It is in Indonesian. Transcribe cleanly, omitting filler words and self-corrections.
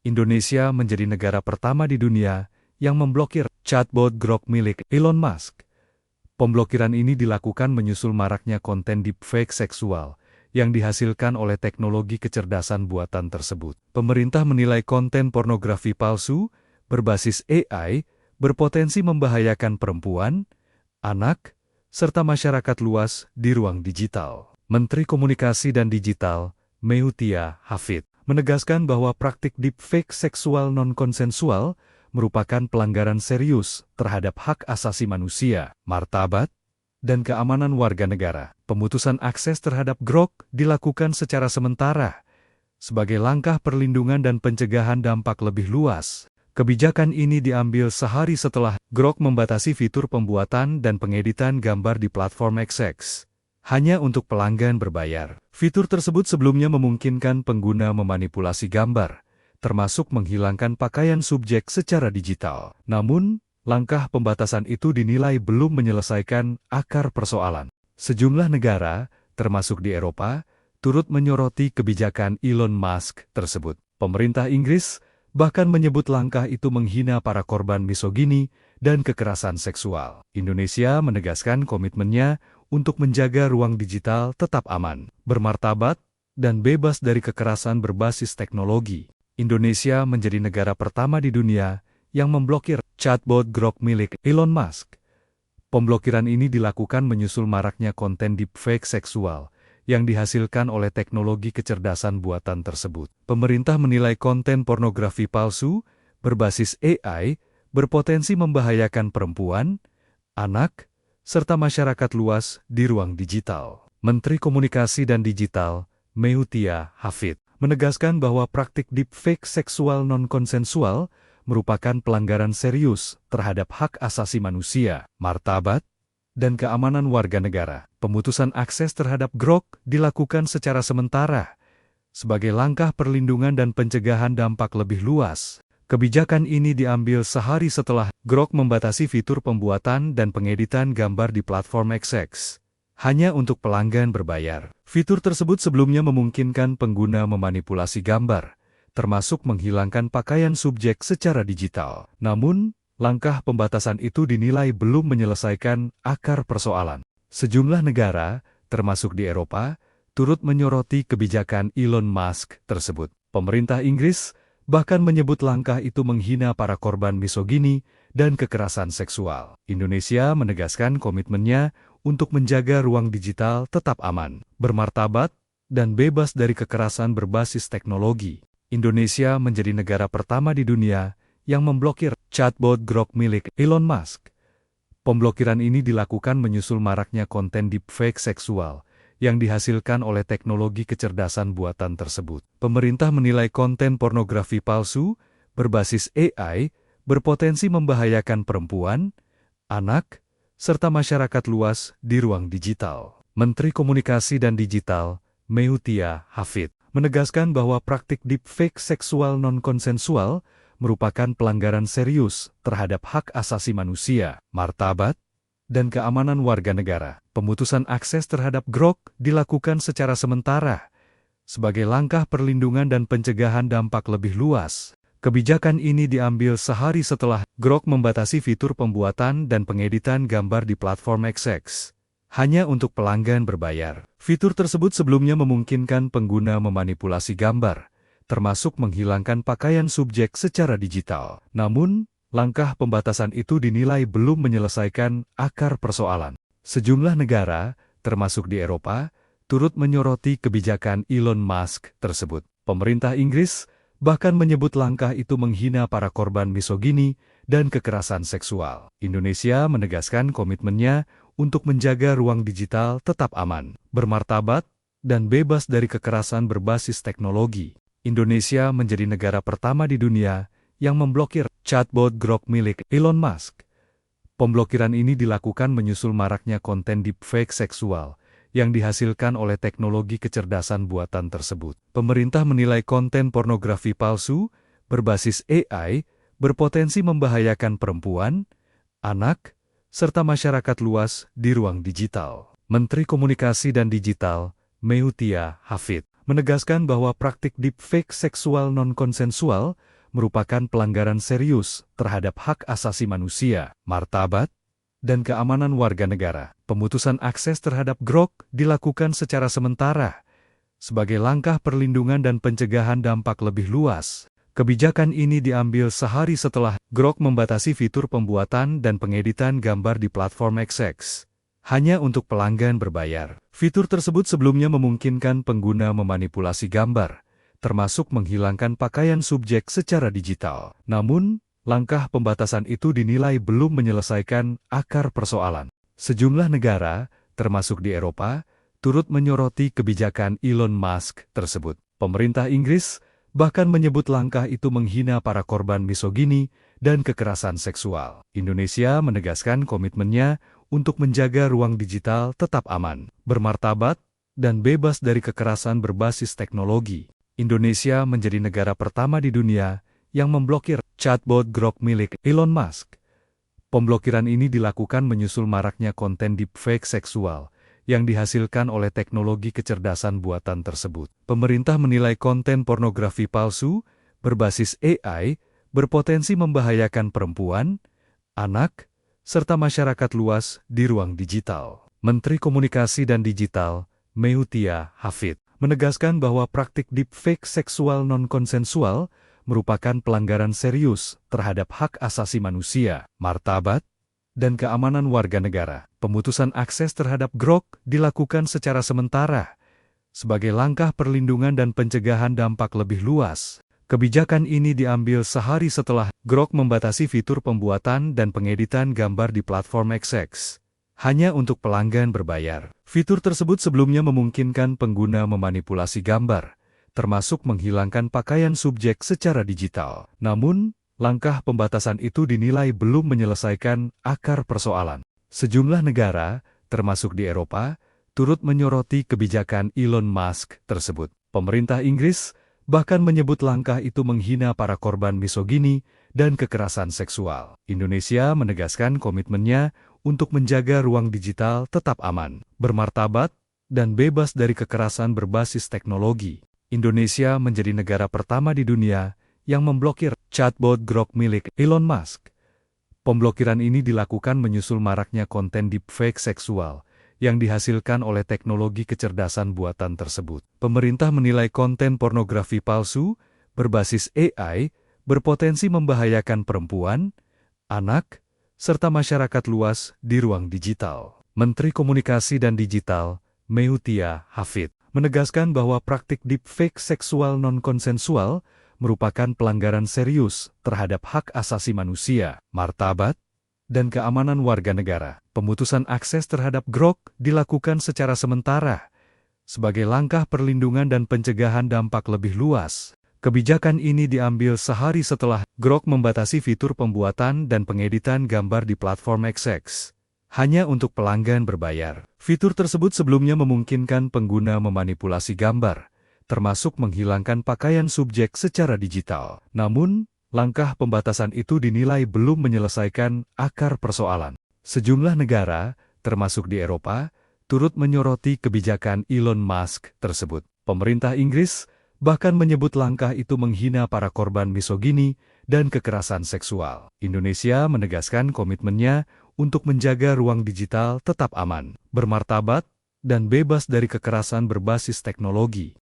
Indonesia menjadi negara pertama di dunia yang memblokir chatbot Grok milik Elon Musk. Pemblokiran ini dilakukan menyusul maraknya konten deepfake seksual yang dihasilkan oleh teknologi kecerdasan buatan tersebut. Pemerintah menilai konten pornografi palsu berbasis AI berpotensi membahayakan perempuan, anak, serta masyarakat luas di ruang digital. Menteri Komunikasi dan Digital, Meutia Hafid, menegaskan bahwa praktik deepfake seksual non-konsensual merupakan pelanggaran serius terhadap hak asasi manusia, martabat, dan keamanan warga negara. Pemutusan akses terhadap Grok dilakukan secara sementara sebagai langkah perlindungan dan pencegahan dampak lebih luas. Kebijakan ini diambil sehari setelah Grok membatasi fitur pembuatan dan pengeditan gambar di platform XX hanya untuk pelanggan berbayar. Fitur tersebut sebelumnya memungkinkan pengguna memanipulasi gambar, termasuk menghilangkan pakaian subjek secara digital. Namun, langkah pembatasan itu dinilai belum menyelesaikan akar persoalan. Sejumlah negara, termasuk di Eropa, turut menyoroti kebijakan Elon Musk tersebut. Pemerintah Inggris bahkan menyebut langkah itu menghina para korban misogini dan kekerasan seksual. Indonesia menegaskan komitmennya untuk menjaga ruang digital tetap aman, bermartabat, dan bebas dari kekerasan berbasis teknologi. Indonesia menjadi negara pertama di dunia yang memblokir chatbot Grok milik Elon Musk. Pemblokiran ini dilakukan menyusul maraknya konten deepfake seksual yang dihasilkan oleh teknologi kecerdasan buatan tersebut. Pemerintah menilai konten pornografi palsu berbasis AI berpotensi membahayakan perempuan, anak, serta masyarakat luas di ruang digital. Menteri Komunikasi dan Digital, Meutia Hafid, menegaskan bahwa praktik deepfake seksual non-konsensual merupakan pelanggaran serius terhadap hak asasi manusia, martabat, dan keamanan warga negara. Pemutusan akses terhadap Grok dilakukan secara sementara sebagai langkah perlindungan dan pencegahan dampak lebih luas. Kebijakan ini diambil sehari setelah Grok membatasi fitur pembuatan dan pengeditan gambar di platform XX hanya untuk pelanggan berbayar. Fitur tersebut sebelumnya memungkinkan pengguna memanipulasi gambar, termasuk menghilangkan pakaian subjek secara digital. Namun, langkah pembatasan itu dinilai belum menyelesaikan akar persoalan. Sejumlah negara, termasuk di Eropa, turut menyoroti kebijakan Elon Musk tersebut. Pemerintah Inggris bahkan menyebut langkah itu menghina para korban misogini dan kekerasan seksual. Indonesia menegaskan komitmennya untuk menjaga ruang digital tetap aman, bermartabat, dan bebas dari kekerasan berbasis teknologi. Indonesia menjadi negara pertama di dunia yang memblokir chatbot Grok milik Elon Musk. Pemblokiran ini dilakukan menyusul maraknya konten deepfake seksual yang dihasilkan oleh teknologi kecerdasan buatan tersebut. Pemerintah menilai konten pornografi palsu berbasis AI berpotensi membahayakan perempuan, anak, serta masyarakat luas di ruang digital. Menteri Komunikasi dan Digital, Meutia Hafid, menegaskan bahwa praktik deepfake seksual non-konsensual merupakan pelanggaran serius terhadap hak asasi manusia, martabat, dan keamanan warga negara. Pemutusan akses terhadap Grok dilakukan secara sementara sebagai langkah perlindungan dan pencegahan dampak lebih luas. Kebijakan ini diambil sehari setelah Grok membatasi fitur pembuatan dan pengeditan gambar di platform XX hanya untuk pelanggan berbayar. Fitur tersebut sebelumnya memungkinkan pengguna memanipulasi gambar, termasuk menghilangkan pakaian subjek secara digital. Namun, langkah pembatasan itu dinilai belum menyelesaikan akar persoalan. Sejumlah negara, termasuk di Eropa, turut menyoroti kebijakan Elon Musk tersebut. Pemerintah Inggris bahkan menyebut langkah itu menghina para korban misogini dan kekerasan seksual. Indonesia menegaskan komitmennya untuk menjaga ruang digital tetap aman, bermartabat, dan bebas dari kekerasan berbasis teknologi. Indonesia menjadi negara pertama di dunia yang memblokir chatbot Grok milik Elon Musk. Pemblokiran ini dilakukan menyusul maraknya konten deepfake seksual yang dihasilkan oleh teknologi kecerdasan buatan tersebut. Pemerintah menilai konten pornografi palsu berbasis AI berpotensi membahayakan perempuan, anak, serta masyarakat luas di ruang digital. Menteri Komunikasi dan Digital, Meutia Hafid, menegaskan bahwa praktik deepfake seksual non-konsensual merupakan pelanggaran serius terhadap hak asasi manusia, martabat, dan keamanan warga negara. Pemutusan akses terhadap Grok dilakukan secara sementara sebagai langkah perlindungan dan pencegahan dampak lebih luas. Kebijakan ini diambil sehari setelah Grok membatasi fitur pembuatan dan pengeditan gambar di platform XX hanya untuk pelanggan berbayar. Fitur tersebut sebelumnya memungkinkan pengguna memanipulasi gambar, termasuk menghilangkan pakaian subjek secara digital. Namun, langkah pembatasan itu dinilai belum menyelesaikan akar persoalan. Sejumlah negara, termasuk di Eropa, turut menyoroti kebijakan Elon Musk tersebut. Pemerintah Inggris bahkan menyebut langkah itu menghina para korban misogini dan kekerasan seksual. Indonesia menegaskan komitmennya untuk menjaga ruang digital tetap aman, bermartabat, dan bebas dari kekerasan berbasis teknologi. Indonesia menjadi negara pertama di dunia yang memblokir chatbot Grok milik Elon Musk. Pemblokiran ini dilakukan menyusul maraknya konten deepfake seksual yang dihasilkan oleh teknologi kecerdasan buatan tersebut. Pemerintah menilai konten pornografi palsu berbasis AI berpotensi membahayakan perempuan, anak, serta masyarakat luas di ruang digital. Menteri Komunikasi dan Digital, Meutia Hafid, menegaskan bahwa praktik deepfake seksual non-konsensual merupakan pelanggaran serius terhadap hak asasi manusia, martabat, dan keamanan warga negara. Pemutusan akses terhadap Grok dilakukan secara sementara sebagai langkah perlindungan dan pencegahan dampak lebih luas. Kebijakan ini diambil sehari setelah Grok membatasi fitur pembuatan dan pengeditan gambar di platform XX hanya untuk pelanggan berbayar. Fitur tersebut sebelumnya memungkinkan pengguna memanipulasi gambar, termasuk menghilangkan pakaian subjek secara digital. Namun, langkah pembatasan itu dinilai belum menyelesaikan akar persoalan. Sejumlah negara, termasuk di Eropa, turut menyoroti kebijakan Elon Musk tersebut. Pemerintah Inggris bahkan menyebut langkah itu menghina para korban misogini dan kekerasan seksual. Indonesia menegaskan komitmennya untuk menjaga ruang digital tetap aman, bermartabat, dan bebas dari kekerasan berbasis teknologi. Indonesia menjadi negara pertama di dunia yang memblokir chatbot Grok milik Elon Musk. Pemblokiran ini dilakukan menyusul maraknya konten deepfake seksual yang dihasilkan oleh teknologi kecerdasan buatan tersebut. Pemerintah menilai konten pornografi palsu berbasis AI berpotensi membahayakan perempuan, anak, serta masyarakat luas di ruang digital. Menteri Komunikasi dan Digital, Meutia Hafid, menegaskan bahwa praktik deepfake seksual non-konsensual merupakan pelanggaran serius terhadap hak asasi manusia, martabat, dan keamanan warga negara. Pemutusan akses terhadap Grok dilakukan secara sementara sebagai langkah perlindungan dan pencegahan dampak lebih luas. Kebijakan ini diambil sehari setelah Grok membatasi fitur pembuatan dan pengeditan gambar di platform XX hanya untuk pelanggan berbayar. Fitur tersebut sebelumnya memungkinkan pengguna memanipulasi gambar, termasuk menghilangkan pakaian subjek secara digital. Namun, langkah pembatasan itu dinilai belum menyelesaikan akar persoalan. Sejumlah negara, termasuk di Eropa, turut menyoroti kebijakan Elon Musk tersebut. Pemerintah Inggris bahkan menyebut langkah itu menghina para korban misogini dan kekerasan seksual. Indonesia menegaskan komitmennya untuk menjaga ruang digital tetap aman, bermartabat, dan bebas dari kekerasan berbasis teknologi.